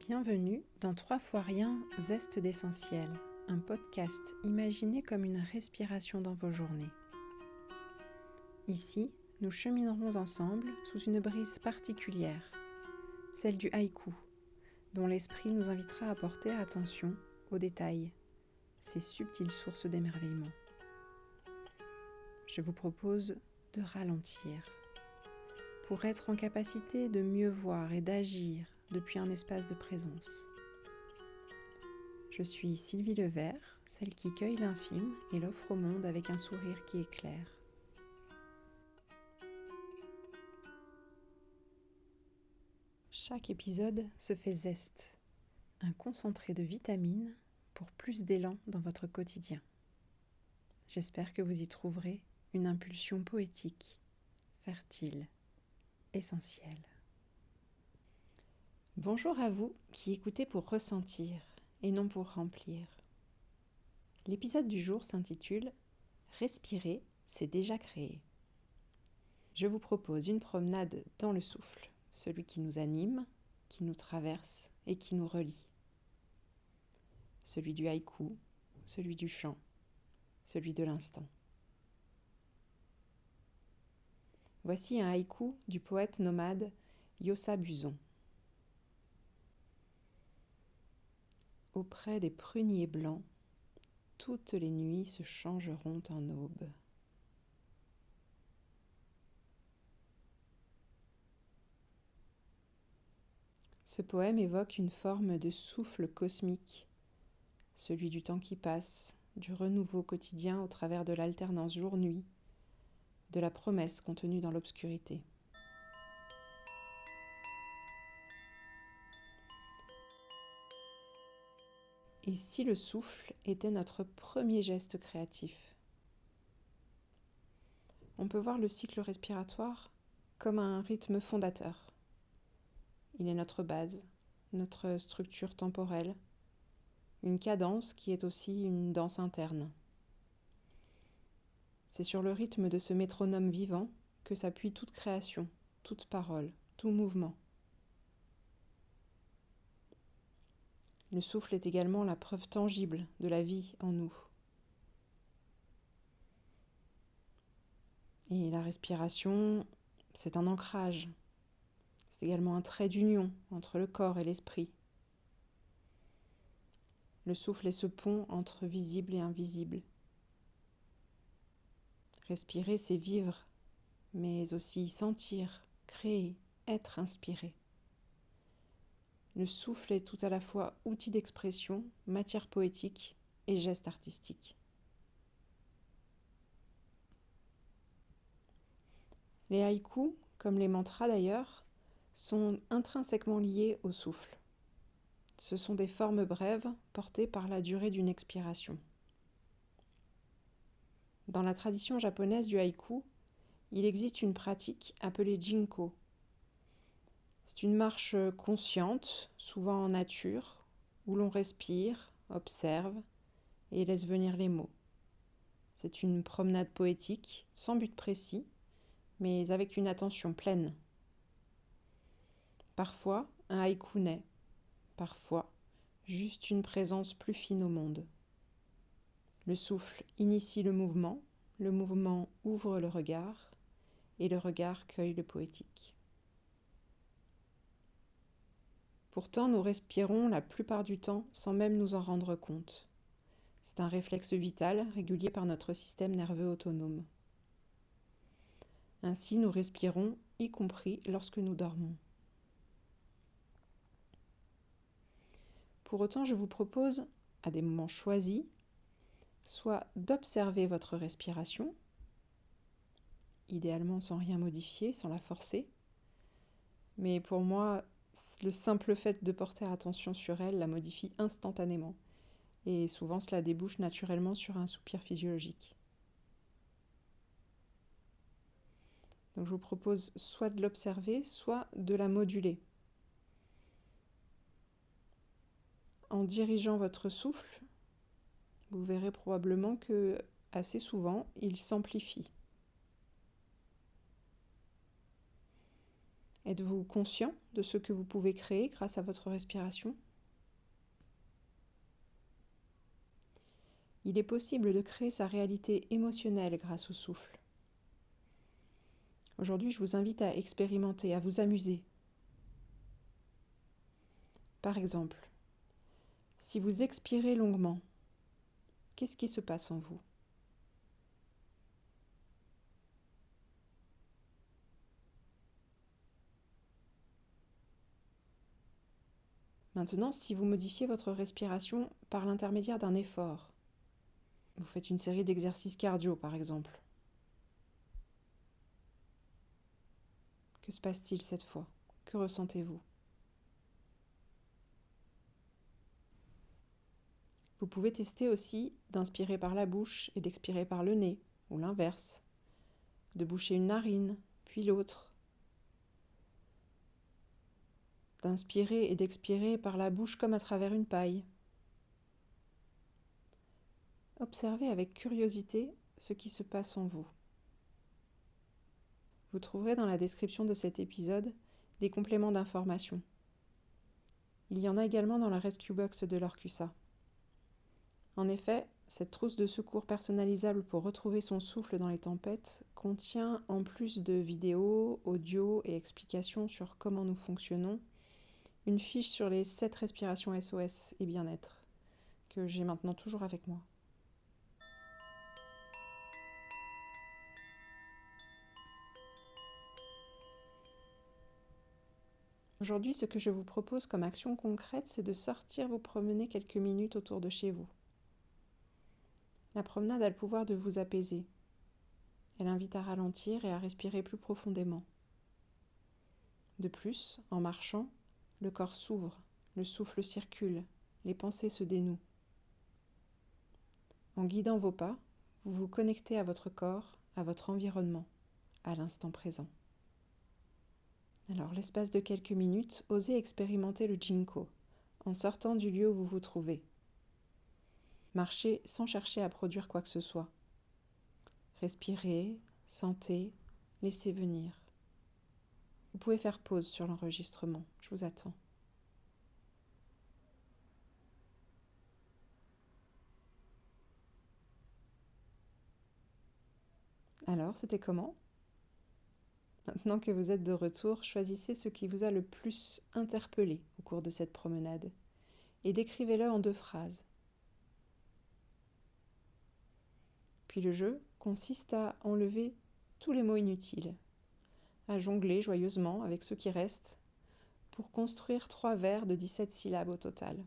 Bienvenue dans 3 fois rien, zeste d'essentiel, un podcast imaginé comme une respiration dans vos journées. Ici, nous cheminerons ensemble sous une brise particulière, celle du haïku, dont l'esprit nous invitera à porter attention aux détails, ces subtiles sources d'émerveillement. Je vous propose de ralentir, pour être en capacité de mieux voir et d'agir depuis un espace de présence. Je suis Sylvie Levert, celle qui cueille l'infime et l'offre au monde avec un sourire qui éclaire. Chaque épisode se fait zeste, un concentré de vitamines pour plus d'élan dans votre quotidien. J'espère que vous y trouverez une impulsion poétique, fertile, essentielle. Bonjour à vous qui écoutez pour ressentir et non pour remplir. L'épisode du jour s'intitule « Respirer, c'est déjà créé ». Je vous propose une promenade dans le souffle, celui qui nous anime, qui nous traverse et qui nous relie. Celui du haïku, celui du chant, celui de l'instant. Voici un haïku du poète nomade Yossa Buzon. Auprès des pruniers blancs, toutes les nuits se changeront en aube. Ce poème évoque une forme de souffle cosmique, celui du temps qui passe, du renouveau quotidien au travers de l'alternance jour-nuit, de la promesse contenue dans l'obscurité. Et si le souffle était notre premier geste créatif ? On peut voir le cycle respiratoire comme un rythme fondateur. Il est notre base, notre structure temporelle, une cadence qui est aussi une danse interne. C'est sur le rythme de ce métronome vivant que s'appuie toute création, toute parole, tout mouvement. Le souffle est également la preuve tangible de la vie en nous. Et la respiration, c'est un ancrage. C'est également un trait d'union entre le corps et l'esprit. Le souffle est ce pont entre visible et invisible. Respirer, c'est vivre, mais aussi sentir, créer, être inspiré. Le souffle est tout à la fois outil d'expression, matière poétique et geste artistique. Les haïkus, comme les mantras d'ailleurs, sont intrinsèquement liés au souffle. Ce sont des formes brèves portées par la durée d'une expiration. Dans la tradition japonaise du haïku, il existe une pratique appelée Jinko. C'est une marche consciente, souvent en nature, où l'on respire, observe et laisse venir les mots. C'est une promenade poétique, sans but précis, mais avec une attention pleine. Parfois, un haïku naît, parfois, juste une présence plus fine au monde. Le souffle initie le mouvement ouvre le regard, et le regard cueille le poétique. Pourtant, nous respirons la plupart du temps sans même nous en rendre compte. C'est un réflexe vital régulier par notre système nerveux autonome. Ainsi, nous respirons, y compris lorsque nous dormons. Pour autant, je vous propose, à des moments choisis, soit d'observer votre respiration, idéalement sans rien modifier, sans la forcer, mais pour moi, le simple fait de porter attention sur elle la modifie instantanément, et souvent cela débouche naturellement sur un soupir physiologique. Donc je vous propose soit de l'observer, soit de la moduler. En dirigeant votre souffle, vous verrez probablement que, assez souvent, il s'amplifie. Êtes-vous conscient de ce que vous pouvez créer grâce à votre respiration ? Il est possible de créer sa réalité émotionnelle grâce au souffle. Aujourd'hui, je vous invite à expérimenter, à vous amuser. Par exemple, si vous expirez longuement, qu'est-ce qui se passe en vous ? Maintenant, si vous modifiez votre respiration par l'intermédiaire d'un effort, vous faites une série d'exercices cardio par exemple, que se passe-t-il cette fois ? Que ressentez-vous ? Vous pouvez tester aussi d'inspirer par la bouche et d'expirer par le nez, ou l'inverse, de boucher une narine, puis l'autre, d'inspirer et d'expirer par la bouche comme à travers une paille. Observez avec curiosité ce qui se passe en vous. Vous trouverez dans la description de cet épisode des compléments d'information. Il y en a également dans la Rescue Box de l'Orcusa. En effet, cette trousse de secours personnalisable pour retrouver son souffle dans les tempêtes contient, en plus de vidéos, audio et explications sur comment nous fonctionnons, une fiche sur les 7 respirations SOS et bien-être, que j'ai maintenant toujours avec moi. Aujourd'hui, ce que je vous propose comme action concrète, c'est de sortir vous promener quelques minutes autour de chez vous. La promenade a le pouvoir de vous apaiser. Elle invite à ralentir et à respirer plus profondément. De plus, en marchant, le corps s'ouvre, le souffle circule, les pensées se dénouent. En guidant vos pas, vous vous connectez à votre corps, à votre environnement, à l'instant présent. Alors, l'espace de quelques minutes, osez expérimenter le Jinko, en sortant du lieu où vous vous trouvez. Marchez sans chercher à produire quoi que ce soit. Respirez, sentez, laissez venir. Vous pouvez faire pause sur l'enregistrement, je vous attends. Alors, c'était comment ? Maintenant que vous êtes de retour, choisissez ce qui vous a le plus interpellé au cours de cette promenade et décrivez-le en 2 phrases. Puis le jeu consiste à enlever tous les mots inutiles, à jongler joyeusement avec ceux qui restent pour construire 3 vers de 17 syllabes au total.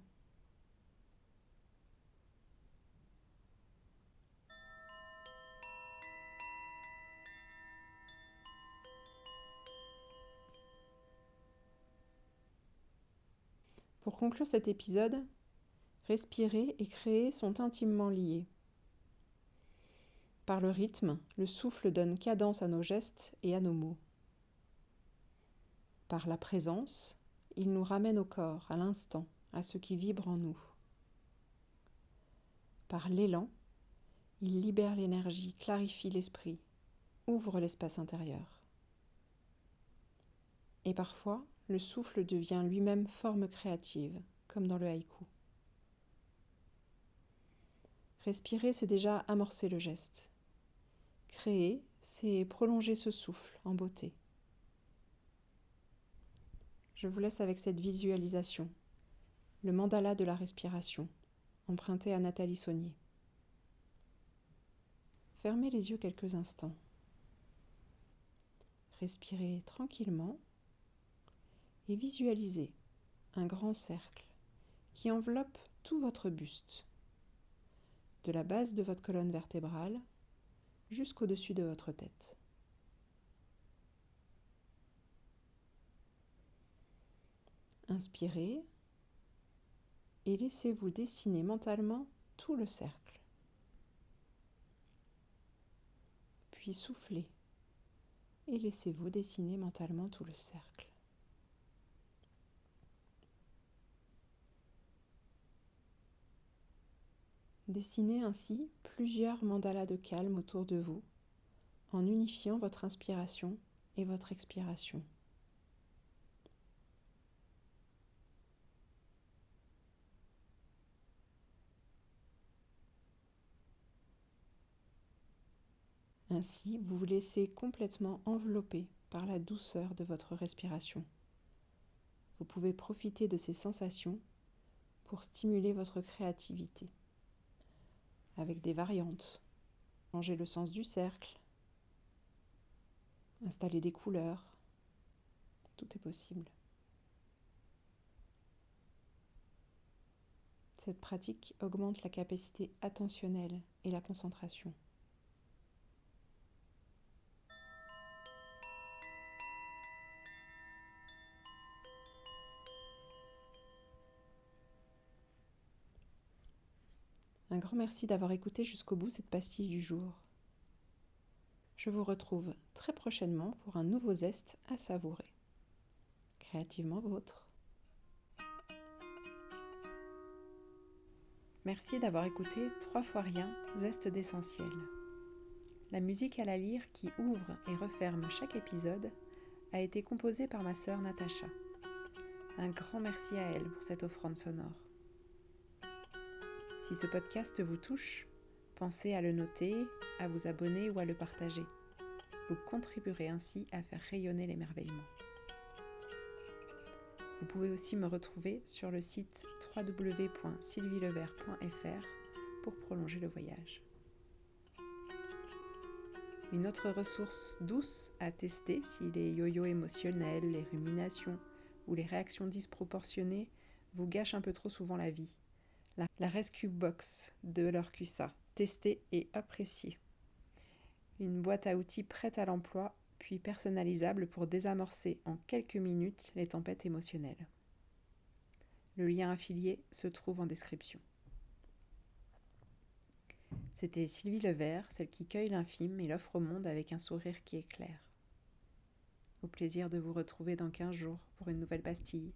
Pour conclure cet épisode, respirer et créer sont intimement liés. Par le rythme, le souffle donne cadence à nos gestes et à nos mots. Par la présence, il nous ramène au corps, à l'instant, à ce qui vibre en nous. Par l'élan, il libère l'énergie, clarifie l'esprit, ouvre l'espace intérieur. Et parfois, le souffle devient lui-même forme créative, comme dans le haïku. Respirer, c'est déjà amorcer le geste. Créer, c'est prolonger ce souffle en beauté. Je vous laisse avec cette visualisation, le mandala de la respiration, emprunté à Nathalie Saunier. Fermez les yeux quelques instants. Respirez tranquillement et visualisez un grand cercle qui enveloppe tout votre buste, de la base de votre colonne vertébrale jusqu'au-dessus de votre tête. Inspirez et laissez-vous dessiner mentalement tout le cercle. Puis soufflez et laissez-vous dessiner mentalement tout le cercle. Dessinez ainsi plusieurs mandalas de calme autour de vous en unifiant votre inspiration et votre expiration. Ainsi, vous vous laissez complètement envelopper par la douceur de votre respiration. Vous pouvez profiter de ces sensations pour stimuler votre créativité avec des variantes. Changer le sens du cercle, installer des couleurs, tout est possible. Cette pratique augmente la capacité attentionnelle et la concentration. Un grand merci d'avoir écouté jusqu'au bout cette pastille du jour. Je vous retrouve très prochainement pour un nouveau zeste à savourer. Créativement vôtre. Merci d'avoir écouté 3 fois rien, zeste d'essentiel. La musique à la lyre qui ouvre et referme chaque épisode a été composée par ma sœur Natacha. Un grand merci à elle pour cette offrande sonore. Si ce podcast vous touche, pensez à le noter, à vous abonner ou à le partager. Vous contribuerez ainsi à faire rayonner l'émerveillement. Vous pouvez aussi me retrouver sur le site www.sylvielevert.fr pour prolonger le voyage. Une autre ressource douce à tester si les yo-yo émotionnels, les ruminations ou les réactions disproportionnées vous gâchent un peu trop souvent la vie. La Rescue Box de l'Orcusa, testée et appréciée. Une boîte à outils prête à l'emploi, puis personnalisable pour désamorcer en quelques minutes les tempêtes émotionnelles. Le lien affilié se trouve en description. C'était Sylvie Levert, celle qui cueille l'infime et l'offre au monde avec un sourire qui éclaire. Au plaisir de vous retrouver dans 15 jours pour une nouvelle pastille.